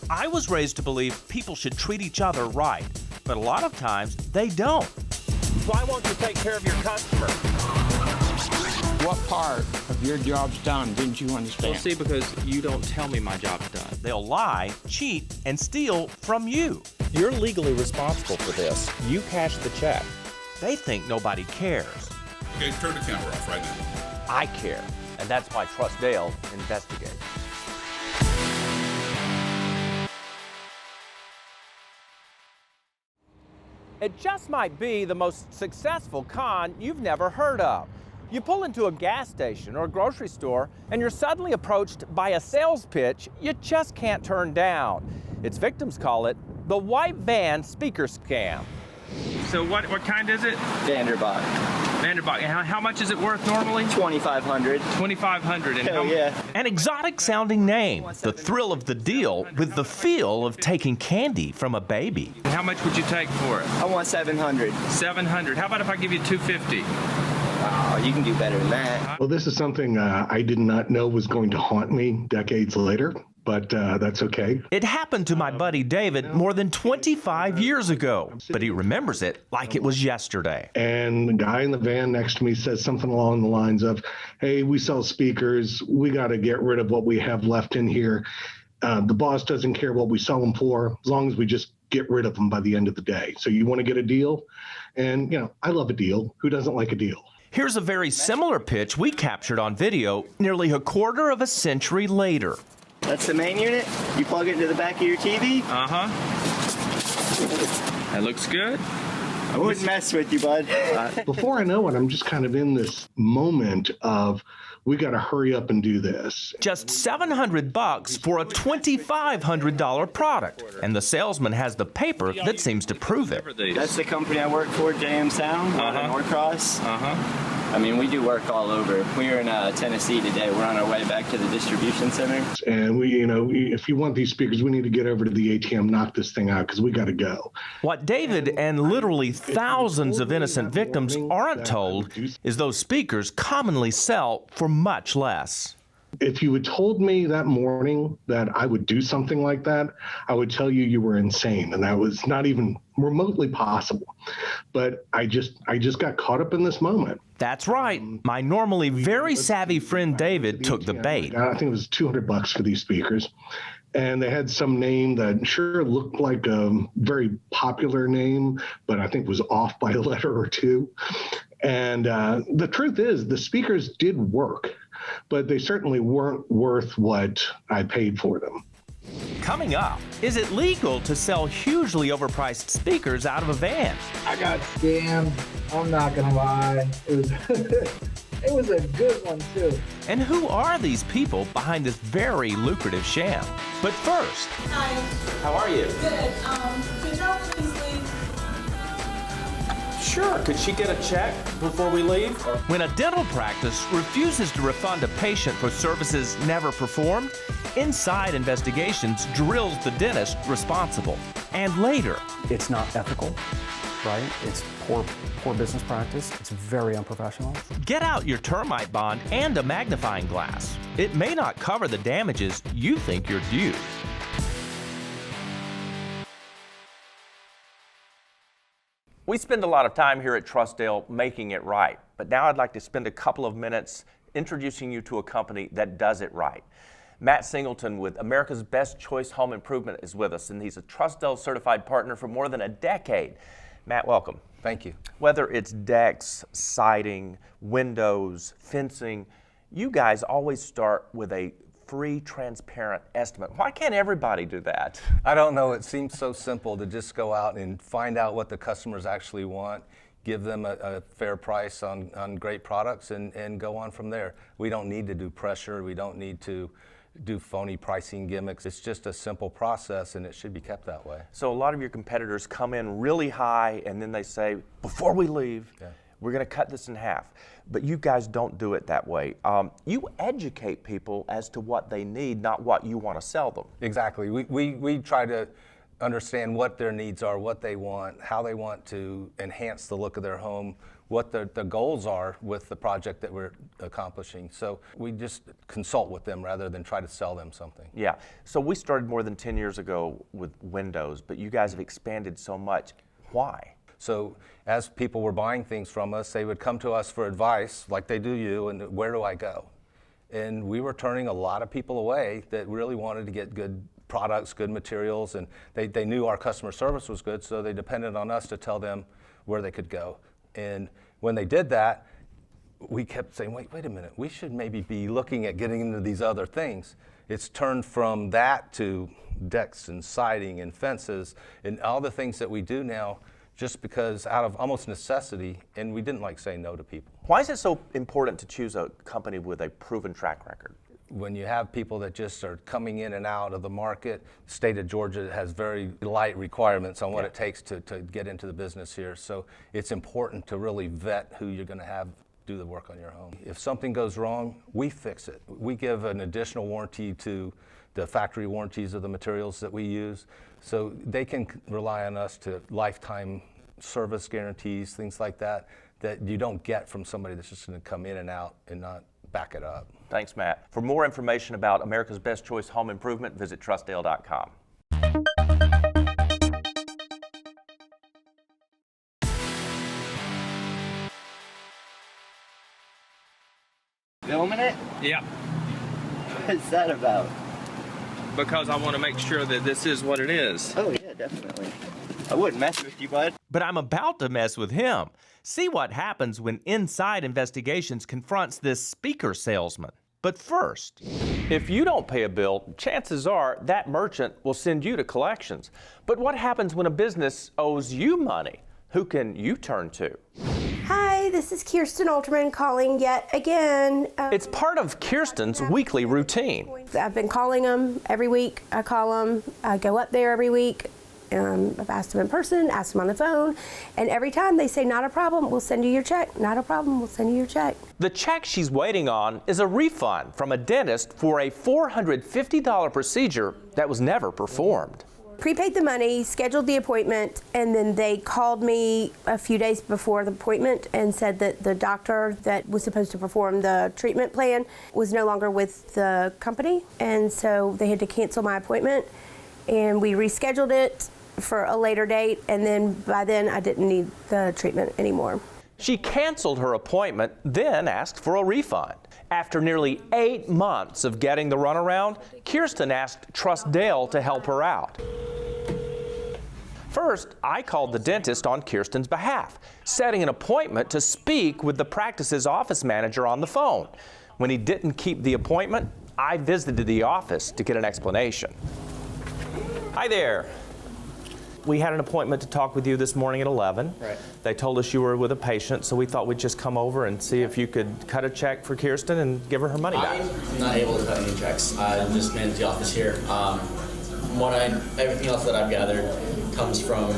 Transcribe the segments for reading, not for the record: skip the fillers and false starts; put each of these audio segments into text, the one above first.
I was raised to believe people should treat each other right, but a lot of times they don't. Why won't you take care of your customer? What part of your job's done didn't you understand? Well, see, because you don't tell me my job's done. They'll lie, cheat, and steal from you. You're legally responsible for this. You cash the check. They think nobody cares. Okay, turn the camera off right now. I care, and that's why TrustDALE Investigates. It just might be the most successful con you've never heard of. You pull into a gas station or a grocery store and you're suddenly approached by a sales pitch you just can't turn down. Its victims call it the white van speaker scam. So what kind is it? Vanderbach. Vanderbach. And how much is it worth normally? $2,500. $2,500. And Hell yeah. An exotic sounding name, the thrill of the deal with the feel of taking candy from a baby. How much would you take for it? I want $700. $700. How about if I give you $250? Oh, you can do better than that. Well, this is something I did not know was going to haunt me decades later, but that's okay. It happened to my buddy David more than 25 years ago, but he remembers it like it was yesterday. And the guy in the van next to me says something along the lines of, hey, we sell speakers. We got to get rid of what we have left in here. The boss doesn't care what we sell them for, as long as we just get rid of them by the end of the day. So you want to get a deal? And, you know, I love a deal. Who doesn't like a deal? Here's a very similar pitch we captured on video nearly a quarter of a century later. That's the main unit. You plug it into the back of your TV. Uh-huh. That looks good. I wouldn't mess with you, bud. Before I know it, I'm just kind of in this moment of, we got to hurry up and do this. Just $700 for a $2,500 product, and the salesman has the paper that seems to prove it. That's the company I work for, JM Sound, out of Norcross. I mean, we do work all over. We're in Tennessee today. We're on our way back to the distribution center. And we, you know, if you want these speakers, we need to get over to the ATM, knock this thing out, because we got to go. What David and literally thousands of innocent victims aren't told is those speakers commonly sell for much less. If you had told me that morning that I would do something like that, I would tell you you were insane, and that was not even remotely possible. But I just got caught up in this moment. That's right. My normally very savvy friend David took the bait. I think it was $200 for these speakers. And they had some name that sure looked like a very popular name, but I think was off by a letter or two. And the truth is, the speakers did work, but they certainly weren't worth what I paid for them. Coming up, is it legal to sell hugely overpriced speakers out of a van? I got scammed. I'm not gonna lie. It was a good one too. And who are these people behind this very lucrative sham? But first, Hi. how are you? Good. Could y'all please leave? Sure. Could she get a check before we leave? When a dental practice refuses to refund a patient for services never performed, Inside Investigations drills the dentist responsible. And later, It's not ethical, right? It's poor business practice. It's very unprofessional. get out your termite bond and a magnifying glass. It may not cover the damages you think you're due. We spend a lot of time here at TrustDALE making it right, but now I'd like to spend a couple of minutes introducing you to a company that does it right. Matt Singleton with America's Best Choice Home Improvement is with us, and he's a TrustDALE certified partner for more than a decade. Matt, welcome. Thank you. Whether it's decks, siding, windows, fencing, you guys always start with a free, transparent estimate. Why can't everybody do that? I don't know. It seems so simple to just go out and find out what the customers actually want, give them a fair price on great products, and go on from there. We don't need to do pressure. We don't need to do phony pricing gimmicks. It's just a simple process, and it should be kept that way. So a lot of your competitors come in really high, and then they say, before we leave, we're going to cut this in half. But you guys don't do it that way. You educate people as to what they need, not what you want to sell them. Exactly. We try to understand what their needs are, what they want, how they want to enhance the look of their home. what the goals are with the project that we're accomplishing. So we just consult with them rather than try to sell them something. Yeah. So we started more than 10 years ago with windows, but you guys have expanded so much. Why? So as people were buying things from us, they would come to us for advice, like they do you, and where do I go? And we were turning a lot of people away that really wanted to get good products, good materials, and they knew our customer service was good, so they depended on us to tell them where they could go. And when they did that, we kept saying, wait a minute, we should maybe be looking at getting into these other things. It's turned from that to decks and siding and fences and all the things that we do now just because out of almost necessity, and we didn't like saying no to people. Why is it so important to choose a company with a proven track record? When you have people that just are coming in and out of the market, the state of Georgia has very light requirements on what it takes to get into the business here. So it's important to really vet who you're going to have do the work on your home. If something goes wrong, we fix it. We give an additional warranty to the factory warranties of the materials that we use. So they can rely on us to lifetime service guarantees, things like that, that you don't get from somebody that's just going to come in and out and not back it up. Thanks, Matt. For more information about America's Best Choice Home Improvement, visit TrustDALE.com. Filming it? Yeah, What's that about? because I want to make sure that this is what it is. Oh yeah, definitely. I wouldn't mess with you, bud. But I'm about to mess with him. See what happens when Inside Investigations confronts this speaker salesman. But first, if you don't pay a bill, chances are that merchant will send you to collections. But what happens when a business owes you money? Who can you turn to? Hi, this is Kirsten Alterman calling yet again. It's part of Kirsten's weekly routine. I've been calling them every week. I call them. I go up there every week. I've asked them in person, asked them on the phone, and every time they say, not a problem, we'll send you your check. Not a problem, we'll send you your check. The check she's waiting on is a refund from a dentist for a $450 procedure that was never performed. Prepaid the money, scheduled the appointment, and then they called me a few days before the appointment and said that the doctor that was supposed to perform the treatment plan was no longer with the company, and so they had to cancel my appointment, and we rescheduled it for a later date, and then by then I didn't need the treatment anymore. She canceled her appointment, then asked for a refund. After nearly 8 months of getting the runaround, Kirsten asked TrustDALE to help her out. First, I called the dentist on Kirsten's behalf, setting an appointment to speak with the practice's office manager on the phone. When he didn't keep the appointment, I visited the office to get an explanation. Hi there. We had an appointment to talk with you this morning at 11. Right. They told us you were with a patient, so we thought we'd just come over and see if you could cut a check for Kirsten and give her her money back. I'm not able to cut any checks. I just manage the office here. Everything else that I've gathered comes from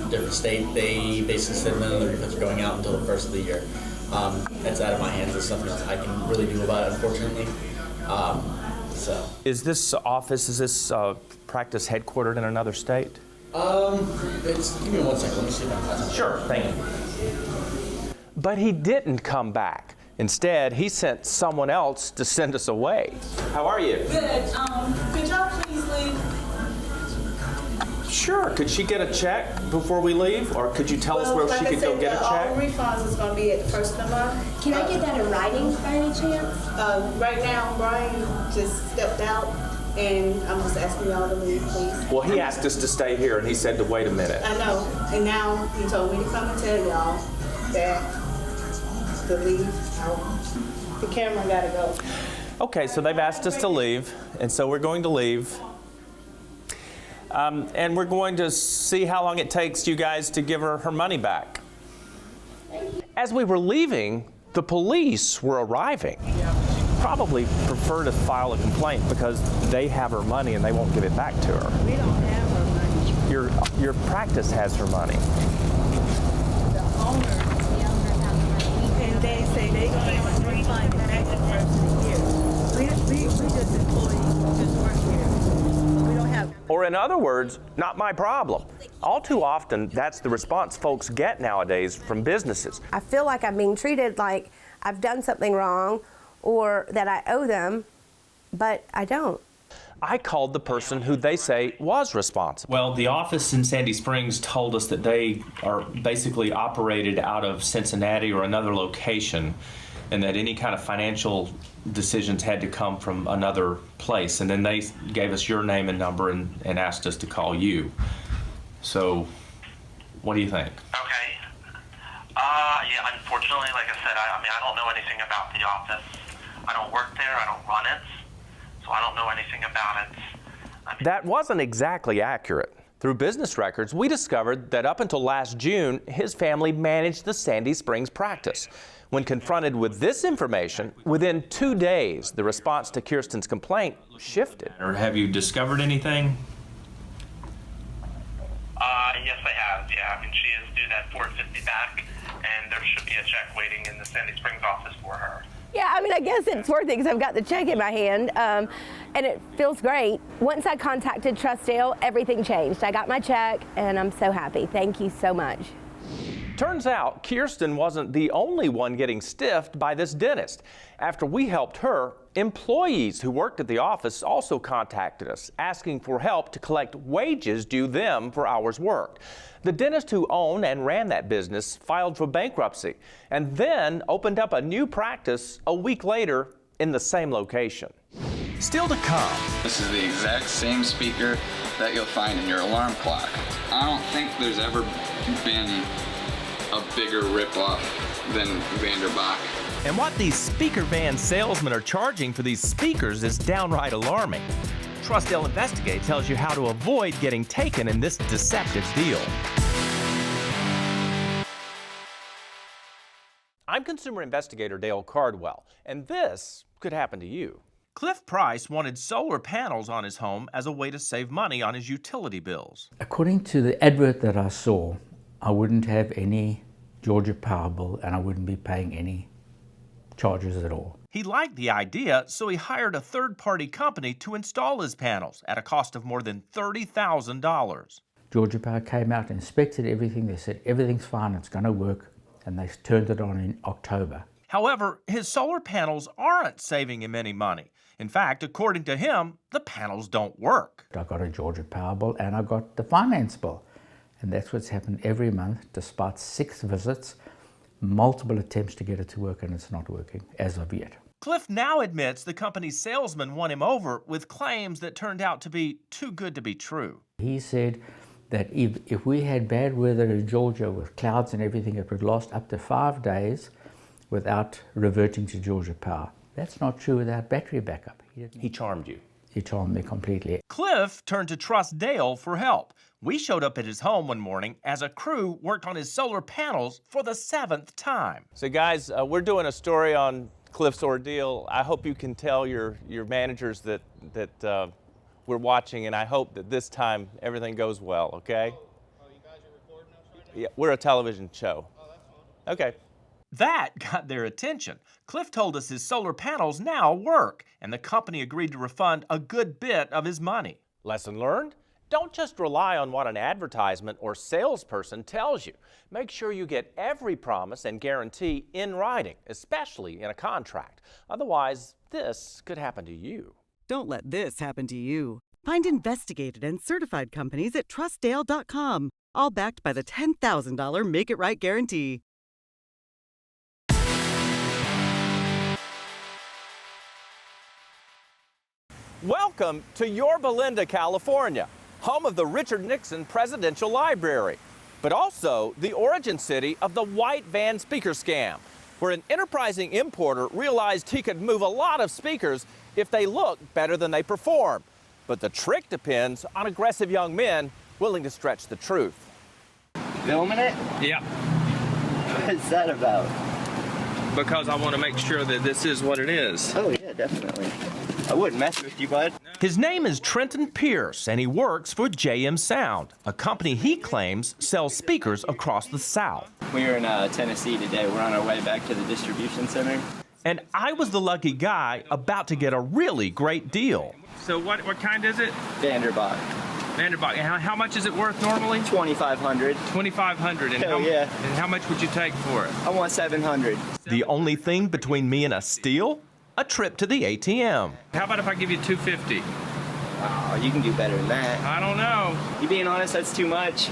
different state. They basically said none of the refunds are going out until the first of the year. That's out of my hands. It's something I can really do about it, unfortunately. Is this practice headquartered in another state? Give me 1 second. Let me see if I can find something. Sure, thank you. But he didn't come back. Instead, he sent someone else to send us away. How are you? Good. Could y'all please leave? Sure. Could she get a check before we leave? Or could you tell us where she could go get a check? All refunds is going to be at the first of the month. Can I get that in writing by any chance? Right now, Brian just stepped out, and I'm just asking y'all to leave, please. Well, he asked us to stay here, and he said to wait a minute. I know, and now he told me to come and tell y'all that to leave. The camera got to go. Okay, so they've asked us to leave, and so we're going to leave. And we're going to see how long it takes you guys to give her her money back. As we were leaving, the police were arriving. Probably prefer to file a complaint because they have her money and they won't give it back to her. We don't have her money. Your practice has her money. The owners have the money. And they say they can't refund it back the first of the year. We just employees who just work here. We don't have. Or in other words, not my problem. All too often, that's the response folks get nowadays from businesses. I feel like I'm being treated like I've done something wrong or that I owe them, but I don't. I called the person who they say was responsible. Well, the office in Sandy Springs told us that they are basically operated out of Cincinnati or another location, and that any kind of financial decisions had to come from another place. And then they gave us your name and number and asked us to call you. So, what do you think? Okay. Yeah, unfortunately, like I said, I don't know anything about the office. I don't work there, I don't run it, so I don't know anything about it. That wasn't exactly accurate. Through business records, we discovered that up until last June, his family managed the Sandy Springs practice. When confronted with this information, within 2 days, the response to Kirsten's complaint shifted. Or have you discovered anything? Yes, I have, yeah. I mean, she is due that $450 back, and there should be a check waiting in the Sandy Springs office for her. Yeah, I mean, I guess it's worth it because I've got the check in my hand, and it feels great. Once I contacted TrustDALE, everything changed. I got my check, and I'm so happy. Thank you so much. Turns out Kirsten wasn't the only one getting stiffed by this dentist. After we helped her, employees who worked at the office also contacted us, asking for help to collect wages due them for hours worked. The dentist who owned and ran that business filed for bankruptcy and then opened up a new practice a week later in the same location. Still to come. This is the exact same speaker that you'll find in your alarm clock. I don't think there's ever been a bigger ripoff than Vanderbach. And what these speaker van salesmen are charging for these speakers is downright alarming. TrustDALE Investigates tells you how to avoid getting taken in this deceptive deal. I'm consumer investigator Dale Cardwell, and this could happen to you. Cliff Price wanted solar panels on his home as a way to save money on his utility bills. According to the advert that I saw, I wouldn't have any Georgia Power bill and I wouldn't be paying any charges at all. He liked the idea, so he hired a third-party company to install his panels at a cost of more than $30,000. Georgia Power came out, inspected everything. They said everything's fine, it's going to work, and they turned it on in October. However, his solar panels aren't saving him any money. In fact, according to him, the panels don't work. I got a Georgia Power bill and I got the finance bill. And that's what's happened every month, despite 6 visits, multiple attempts to get it to work, and it's not working as of yet. Cliff now admits the company's salesman won him over with claims that turned out to be too good to be true. He said that if we had bad weather in Georgia with clouds and everything, it would last up to 5 days without reverting to Georgia Power. That's not true without battery backup. He charmed you. He charmed me completely. Cliff turned to TrustDALE for help. We showed up at his home one morning as a crew worked on his solar panels for the 7th time. So guys, we're doing a story on Cliff's ordeal. I hope you can tell your managers that we're watching, and I hope that this time everything goes well, okay? Oh, you guys are recording us right now? Yeah, we're a television show. Oh, that's fine. Okay. That got their attention. Cliff told us his solar panels now work, and the company agreed to refund a good bit of his money. Lesson learned? Don't just rely on what an advertisement or salesperson tells you. Make sure you get every promise and guarantee in writing, especially in a contract. Otherwise, this could happen to you. Don't let this happen to you. Find investigated and certified companies at TrustDALE.com, all backed by the $10,000 Make It Right guarantee. Welcome to Yorba Linda, California, home of the Richard Nixon Presidential Library, but also the origin city of the white van speaker scam, where an enterprising importer realized he could move a lot of speakers if they look better than they perform. But the trick depends on aggressive young men willing to stretch the truth. Filming it? Yeah. What is that about? Because I want to make sure that this is what it is. Oh yeah, definitely. I wouldn't mess with you, bud. His name is Trenton Pierce, and he works for JM Sound, a company he claims sells speakers across the South. We're in Tennessee today. We're on our way back to the distribution center. And I was the lucky guy about to get a really great deal. So what kind is it? Vanderbach. Vanderbilt. And how much is it worth normally? $2,500. $2,500. And Hell yeah. And how much would you take for it? I want $700. The only thing between me and a steal? A trip to the ATM. How about if I give you $250? Oh, you can do better than that. I don't know. You being honest, that's too much.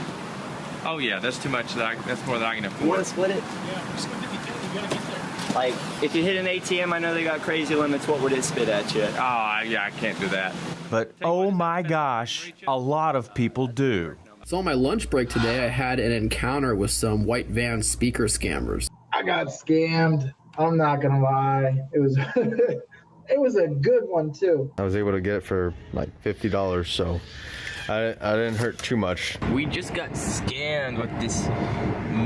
Oh yeah, that's too much. That's more than I can afford. You want to split it? Yeah, split it. You gotta get there. Like, if you hit an ATM, I know they got crazy limits. What would it spit at you? Oh, yeah, I can't do that. But oh my gosh, a lot of people do. So on my lunch break today, I had an encounter with some white van speaker scammers. I got scammed. I'm not gonna lie. It was it was a good one too. I was able to get it for like $50, so I didn't hurt too much. We just got scammed with this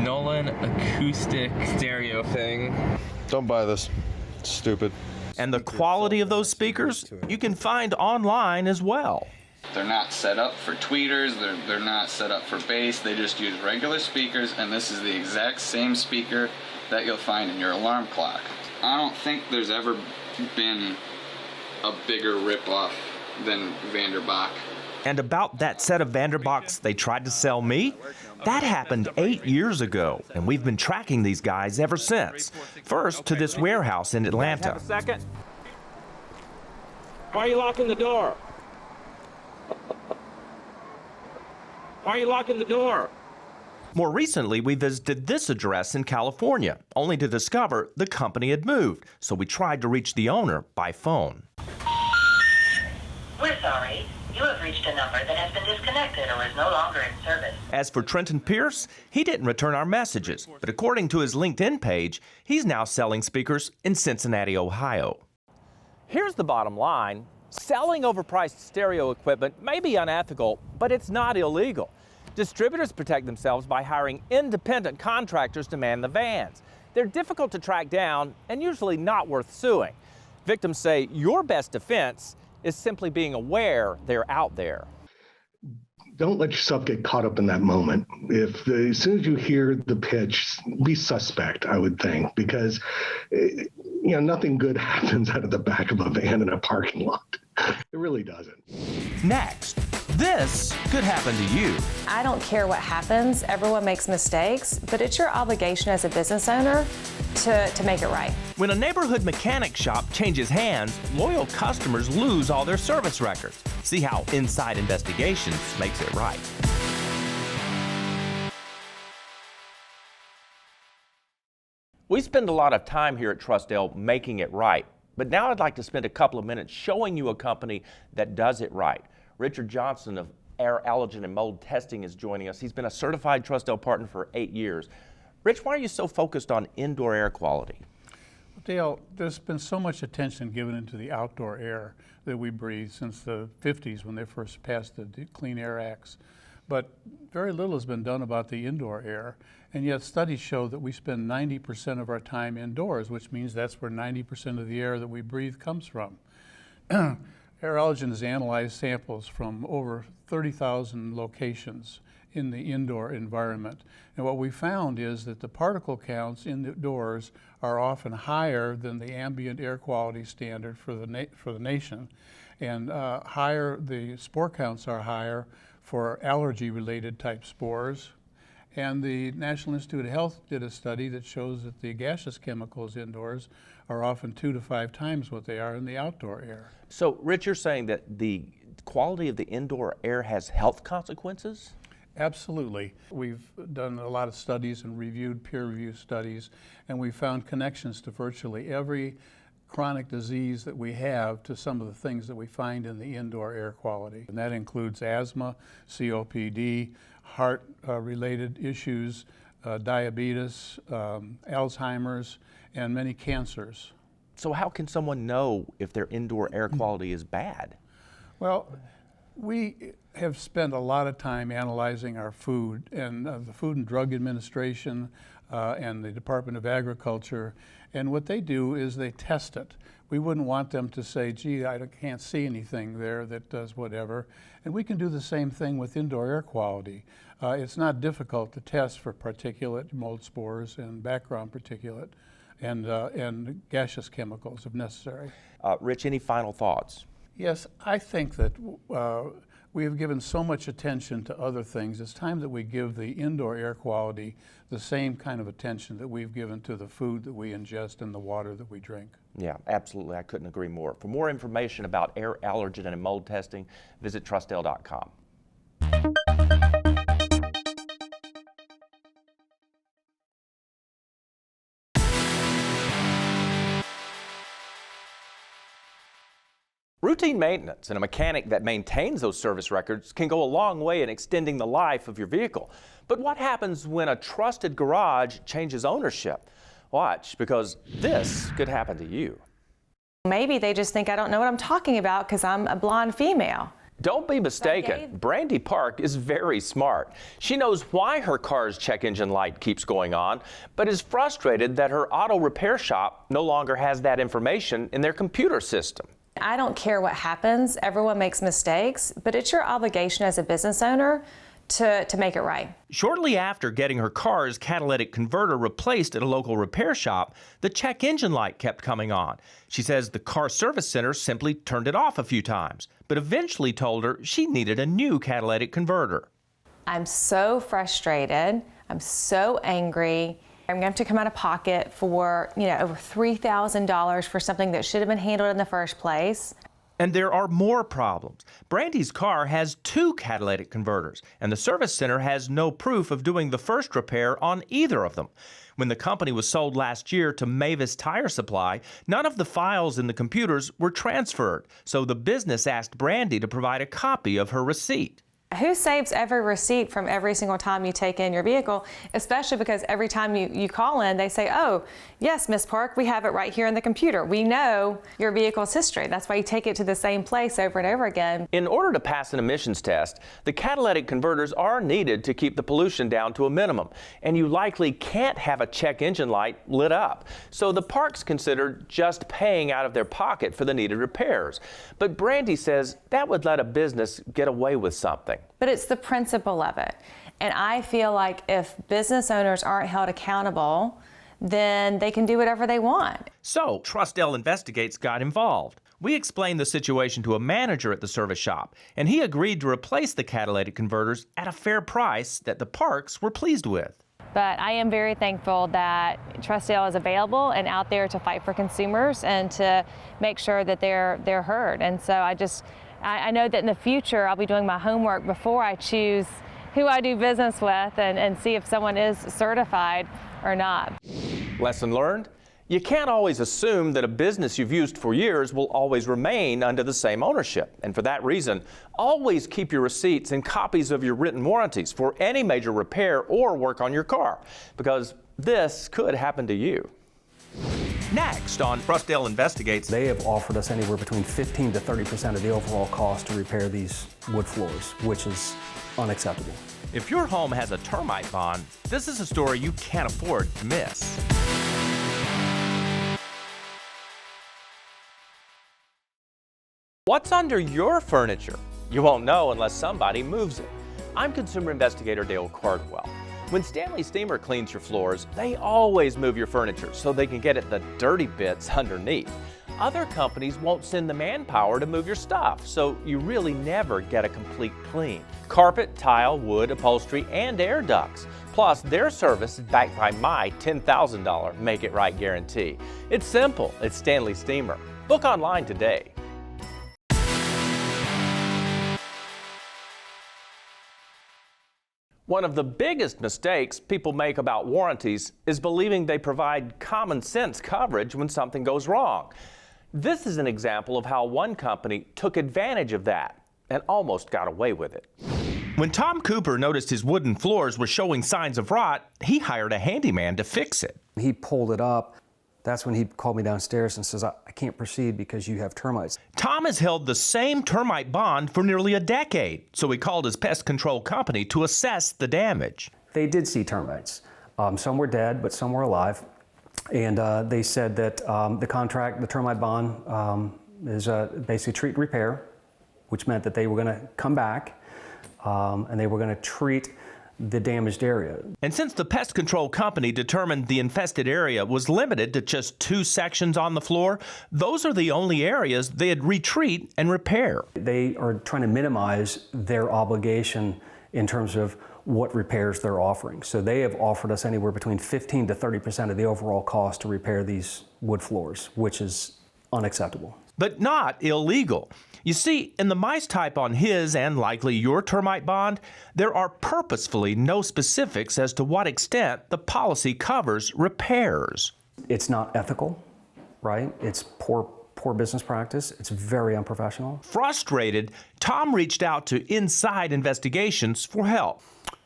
Nolan acoustic stereo thing. Don't buy this. It's stupid. And the quality of those speakers you can find online as well. They're not set up for tweeters, they're not set up for bass, they just use regular speakers, and this is the exact same speaker that you'll find in your alarm clock. I don't think there's ever been a bigger ripoff than Vanderbilt. And about that set of Vanderbilt they tried to sell me, that happened 8 years ago, and we've been tracking these guys ever since. First to this warehouse in Atlanta. Have a second. Why are you locking the door? Why are you locking the door? More recently, we visited this address in California, only to discover the company had moved, so we tried to reach the owner by phone. We're sorry. You have reached a number that has been disconnected or is no longer in service. As for Trenton Pierce, he didn't return our messages, but according to his LinkedIn page, he's now selling speakers in Cincinnati, Ohio. Here's the bottom line. Selling overpriced stereo equipment may be unethical, but it's not illegal. Distributors protect themselves by hiring independent contractors to man the vans. They're difficult to track down and usually not worth suing. Victims say your best defense is simply being aware they're out there. Don't let yourself get caught up in that moment. As soon as you hear the pitch, be suspect, I would think, because nothing good happens out of the back of a van in a parking lot. It really doesn't. Next, this could happen to you. I don't care what happens. Everyone makes mistakes, but it's your obligation as a business owner to make it right. When a neighborhood mechanic shop changes hands, loyal customers lose all their service records. See how Inside Investigations makes it right. We spend a lot of time here at TrustDALE making it right, but now I'd like to spend a couple of minutes showing you a company that does it right. Richard Johnson of Air Allergen and Mold Testing is joining us. He's been a certified TrustDALE partner for 8 years. Rich, why are you so focused on indoor air quality? Well, Dale, there's been so much attention given into the outdoor air that we breathe since the 50s when they first passed the Clean Air Acts. But very little has been done about the indoor air, and yet studies show that we spend 90% of our time indoors, which means that's where 90% of the air that we breathe comes from. Air Allergen has analyzed samples from over 30,000 locations in the indoor environment. And what we found is that the particle counts indoors are often higher than the ambient air quality standard for the nation. And the spore counts are higher for allergy-related type spores. And the National Institute of Health did a study that shows that the gaseous chemicals indoors are often 2 to 5 times what they are in the outdoor air. So, Rich, you're saying that the quality of the indoor air has health consequences? Absolutely. We've done a lot of studies and reviewed peer-reviewed studies, and we found connections to virtually every chronic disease that we have to some of the things that we find in the indoor air quality. And that includes asthma, COPD, heart-related issues, diabetes, Alzheimer's, and many cancers. So how can someone know if their indoor air quality is bad? Well, we have spent a lot of time analyzing our food, and the Food and Drug Administration and the Department of Agriculture, and what they do is they test it. We wouldn't want them to say, gee, I can't see anything there that does whatever. And we can do the same thing with indoor air quality. It's not difficult to test for particulate, mold spores, and background particulate, and gaseous chemicals if necessary. Rich, any final thoughts? Yes, I think that We have given so much attention to other things. It's time that we give the indoor air quality the same kind of attention that we've given to the food that we ingest and the water that we drink. Yeah, absolutely. I couldn't agree more. For more information about air allergen and mold testing, visit TrustDALE.com. Routine maintenance and a mechanic that maintains those service records can go a long way in extending the life of your vehicle. But what happens when a trusted garage changes ownership? Watch, because this could happen to you. Maybe they just think I don't know what I'm talking about because I'm a blonde female. Don't be mistaken. Brandy Park is very smart. She knows why her car's check engine light keeps going on, but is frustrated that her auto repair shop no longer has that information in their computer system. I don't care what happens. Everyone makes mistakes, but it's your obligation as a business owner to make it right. Shortly after getting her car's catalytic converter replaced at a local repair shop, the check engine light kept coming on. She says the car service center simply turned it off a few times, but eventually told her she needed a new catalytic converter. I'm so frustrated. I'm so angry. I'm going to have to come out of pocket for, over $3,000 for something that should have been handled in the first place. And there are more problems. Brandy's car has 2 catalytic converters, and the service center has no proof of doing the first repair on either of them. When the company was sold last year to Mavis Tire Supply, none of the files in the computers were transferred, so the business asked Brandy to provide a copy of her receipt. Who saves every receipt from every single time you take in your vehicle, especially because every time you call in, they say, oh, yes, Miss Park, we have it right here in the computer. We know your vehicle's history. That's why you take it to the same place over and over again. In order to pass an emissions test, the catalytic converters are needed to keep the pollution down to a minimum, and you likely can't have a check engine light lit up. So the parks considered just paying out of their pocket for the needed repairs. But Brandy says that would let a business get away with something. But it's the principle of it. And I feel like if business owners aren't held accountable, then they can do whatever they want. So TrustDALE Investigates got involved. We explained the situation to a manager at the service shop, and he agreed to replace the catalytic converters at a fair price that the parks were pleased with. But I am very thankful that TrustDALE is available and out there to fight for consumers and to make sure that they're heard. And so I know that in the future I'll be doing my homework before I choose who I do business with and see if someone is certified or not. Lesson learned? You can't always assume that a business you've used for years will always remain under the same ownership. And for that reason, always keep your receipts and copies of your written warranties for any major repair or work on your car, because this could happen to you. Next on TrustDALE Investigates. They have offered us anywhere between 15 to 30% of the overall cost to repair these wood floors, which is unacceptable. If your home has a termite bond, this is a story you can't afford to miss. What's under your furniture? You won't know unless somebody moves it. I'm consumer investigator Dale Cardwell. When Stanley Steamer cleans your floors, they always move your furniture so they can get at the dirty bits underneath. Other companies won't send the manpower to move your stuff, so you really never get a complete clean. Carpet, tile, wood, upholstery, and air ducts. Plus, their service is backed by my $10,000 Make It Right guarantee. It's simple. It's Stanley Steamer. Book online today. One of the biggest mistakes people make about warranties is believing they provide common sense coverage when something goes wrong. This is an example of how one company took advantage of that and almost got away with it. When Tom Cooper noticed his wooden floors were showing signs of rot, he hired a handyman to fix it. He pulled it up. That's when he called me downstairs and says, I can't proceed because you have termites. Tom has held the same termite bond for nearly a decade, so he called his pest control company to assess the damage. They did see termites. Some were dead, but some were alive. And they said that the termite bond is basically treat and repair, which meant that they were going to come back and they were going to treat the damaged area. And since the pest control company determined the infested area was limited to just 2 sections on the floor, those are the only areas they'd retreat and repair. They are trying to minimize their obligation in terms of what repairs they're offering. So they have offered us anywhere between 15 to 30% of the overall cost to repair these wood floors, which is unacceptable. But not illegal. You see, in the mice type on his and likely your termite bond, there are purposefully no specifics as to what extent the policy covers repairs. It's not ethical, right? It's poor business practice. It's very unprofessional. Frustrated, Tom reached out to Inside Investigations for help.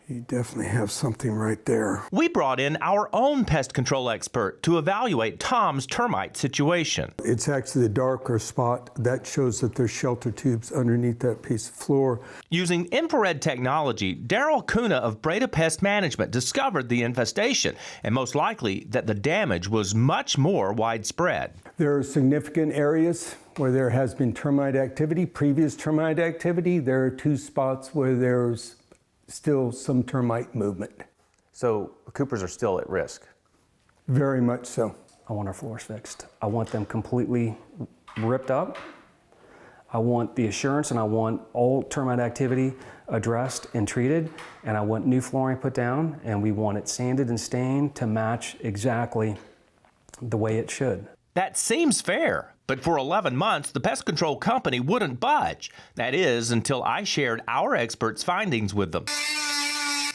You definitely have something right there. We brought in our own pest control expert to evaluate Tom's termite situation. It's actually the darker spot. That shows that there's shelter tubes underneath that piece of floor. Using infrared technology, Daryl Kuna of Breda Pest Management discovered the infestation, and most likely that the damage was much more widespread. There are significant areas where there has been termite activity, previous termite activity. There are 2 spots where there's still some termite movement. So Coopers are still at risk? Very much so. I want our floors fixed. I want them completely ripped up. I want the assurance, and I want all termite activity addressed and treated, and I want new flooring put down, and we want it sanded and stained to match exactly the way it should. That seems fair, but for 11 months, the pest control company wouldn't budge. That is, until I shared our experts' findings with them.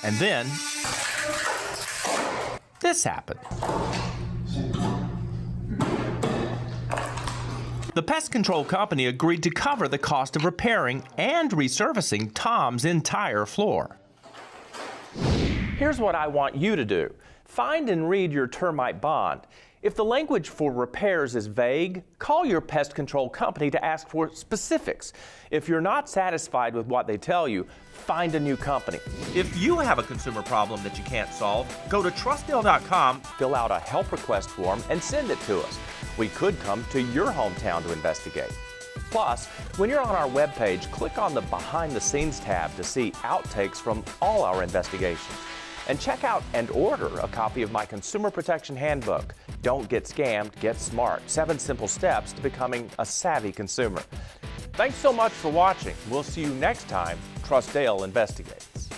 And then, this happened. The pest control company agreed to cover the cost of repairing and resurfacing Tom's entire floor. Here's what I want you to do. Find and read your termite bond. If the language for repairs is vague, call your pest control company to ask for specifics. If you're not satisfied with what they tell you, find a new company. If you have a consumer problem that you can't solve, go to TrustDALE.com, fill out a help request form, and send it to us. We could come to your hometown to investigate. Plus, when you're on our webpage, click on the Behind the Scenes tab to see outtakes from all our investigations. And check out and order a copy of my Consumer Protection Handbook. Don't get scammed, get smart. 7 simple steps to becoming a savvy consumer. Thanks so much for watching. We'll see you next time. TrustDALE Investigates.